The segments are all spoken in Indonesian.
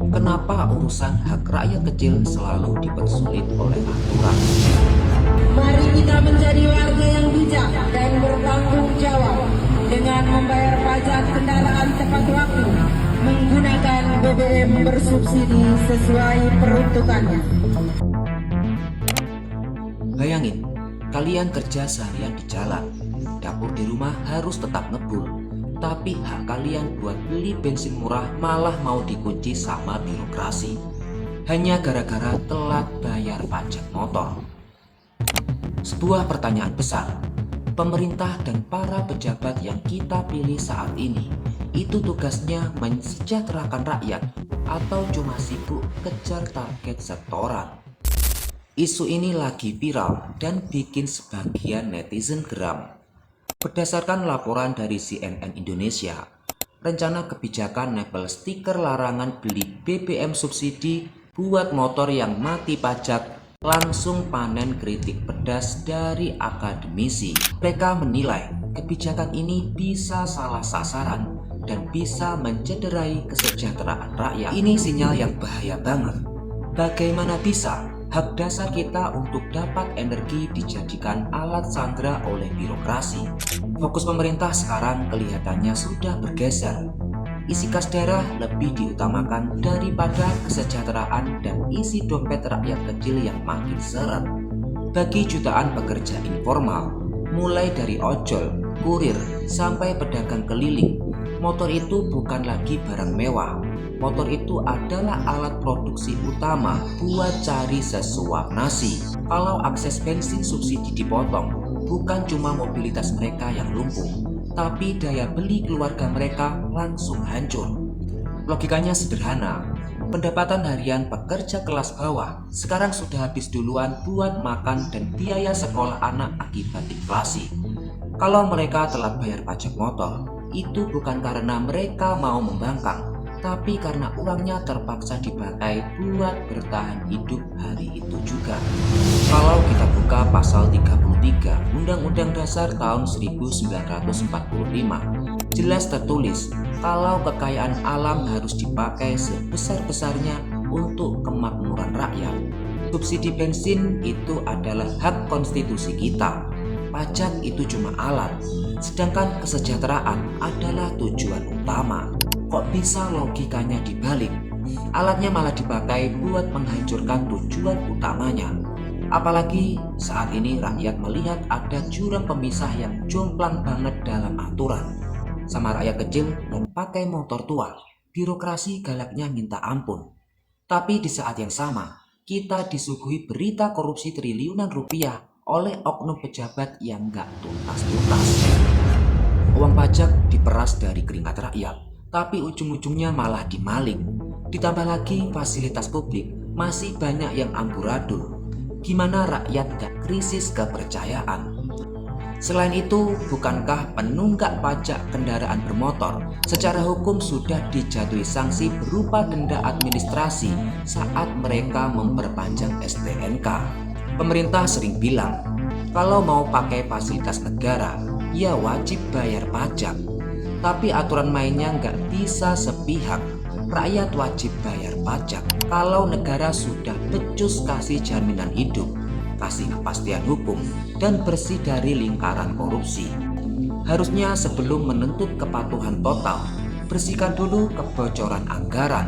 Kenapa urusan hak rakyat kecil selalu dipersulit oleh aturan? Mari kita menjadi warga yang bijak dan bertanggung jawab dengan membayar pajak kendaraan tepat waktu, menggunakan BBM bersubsidi sesuai peruntukannya. Bayangin, kalian kerja seharian di jalan, dapur di rumah harus tetap ngebul, tapi hak kalian buat beli bensin murah malah mau dikunci sama birokrasi. Hanya gara-gara telat bayar pajak motor. Sebuah pertanyaan besar, pemerintah dan para pejabat yang kita pilih saat ini, itu tugasnya mensejahterakan rakyat atau cuma sibuk kejar target setoran? Isu ini lagi viral dan bikin sebagian netizen geram. Berdasarkan laporan dari CNN Indonesia, rencana kebijakan nempel stiker larangan beli BBM subsidi buat motor yang mati pajak langsung panen kritik pedas dari akademisi. Mereka menilai kebijakan ini bisa salah sasaran dan bisa mencederai kesejahteraan rakyat. Ini sinyal yang bahaya banget. Bagaimana bisa hak dasar kita untuk dapat energi dijadikan alat sandera oleh birokrasi? Fokus pemerintah sekarang kelihatannya sudah bergeser. Isi kas daerah lebih diutamakan daripada kesejahteraan dan isi dompet rakyat kecil yang makin seret. Bagi jutaan pekerja informal, mulai dari ojol, kurir, sampai pedagang keliling, motor itu bukan lagi barang mewah. Motor itu adalah alat produksi utama buat cari sesuap nasi. Kalau akses bensin subsidi dipotong, bukan cuma mobilitas mereka yang lumpuh, tapi daya beli keluarga mereka langsung hancur. Logikanya sederhana, pendapatan harian pekerja kelas bawah sekarang sudah habis duluan buat makan dan biaya sekolah anak akibat inflasi. Kalau mereka telat bayar pajak motor, itu bukan karena mereka mau membangkang, tapi karena uangnya terpaksa dipakai buat bertahan hidup hari itu juga. Kalau kita buka pasal 33 Undang-Undang Dasar tahun 1945, jelas tertulis kalau kekayaan alam harus dipakai sebesar-besarnya untuk kemakmuran rakyat. Subsidi bensin itu adalah hak konstitusi kita. Pajak itu cuma alat, sedangkan kesejahteraan adalah tujuan utama. Kok bisa logikanya dibalik? Alatnya malah dipakai buat menghancurkan tujuan utamanya. Apalagi saat ini rakyat melihat ada jurang pemisah yang jomplang banget dalam aturan. Sama rakyat kecil yang pakai motor tua, birokrasi galaknya minta ampun. Tapi di saat yang sama, kita disuguhi berita korupsi triliunan rupiah oleh oknum pejabat yang gak tuntas-tuntas. Uang pajak diperas dari keringat rakyat, tapi ujung-ujungnya malah dimaling. Ditambah lagi fasilitas publik masih banyak yang amburadul. Gimana rakyat gak krisis kepercayaan? Selain itu, bukankah penunggak pajak kendaraan bermotor secara hukum sudah dijatuhi sanksi berupa denda administrasi saat mereka memperpanjang STNK? Pemerintah sering bilang, kalau mau pakai fasilitas negara, ya wajib bayar pajak. Tapi aturan mainnya nggak bisa sepihak. Rakyat wajib bayar pajak kalau negara sudah becus kasih jaminan hidup, kasih kepastian hukum, dan bersih dari lingkaran korupsi. Harusnya sebelum menuntut kepatuhan total, bersihkan dulu kebocoran anggaran.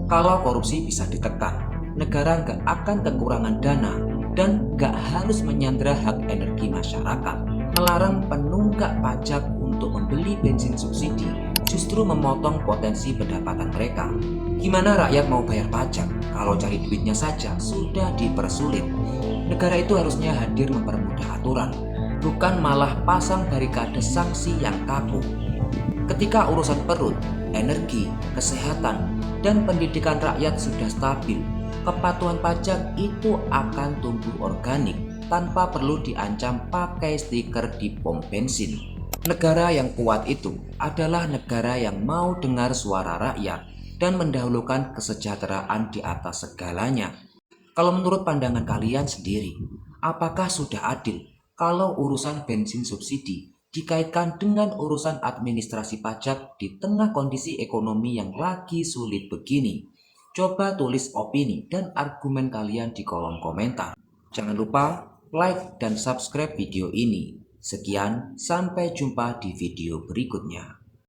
Kalau korupsi bisa ditekan, negara nggak akan kekurangan dana dan nggak harus menyandera hak energi masyarakat. Melarang penunggak pajak untuk membeli bensin subsidi justru memotong potensi pendapatan mereka. Gimana rakyat mau bayar pajak kalau cari duitnya saja sudah dipersulit? Negara itu harusnya hadir mempermudah aturan, bukan malah pasang barikade sanksi yang kaku. Ketika urusan perut, energi, kesehatan, dan pendidikan rakyat sudah stabil, kepatuhan pajak itu akan tumbuh organik tanpa perlu diancam pakai stiker di pom bensin. Negara yang kuat itu adalah negara yang mau dengar suara rakyat dan mendahulukan kesejahteraan di atas segalanya. Kalau menurut pandangan kalian sendiri, apakah sudah adil kalau urusan bensin subsidi dikaitkan dengan urusan administrasi pajak di tengah kondisi ekonomi yang lagi sulit begini? Coba tulis opini dan argumen kalian di kolom komentar. Jangan lupa like dan subscribe video ini. Sekian, sampai jumpa di video berikutnya.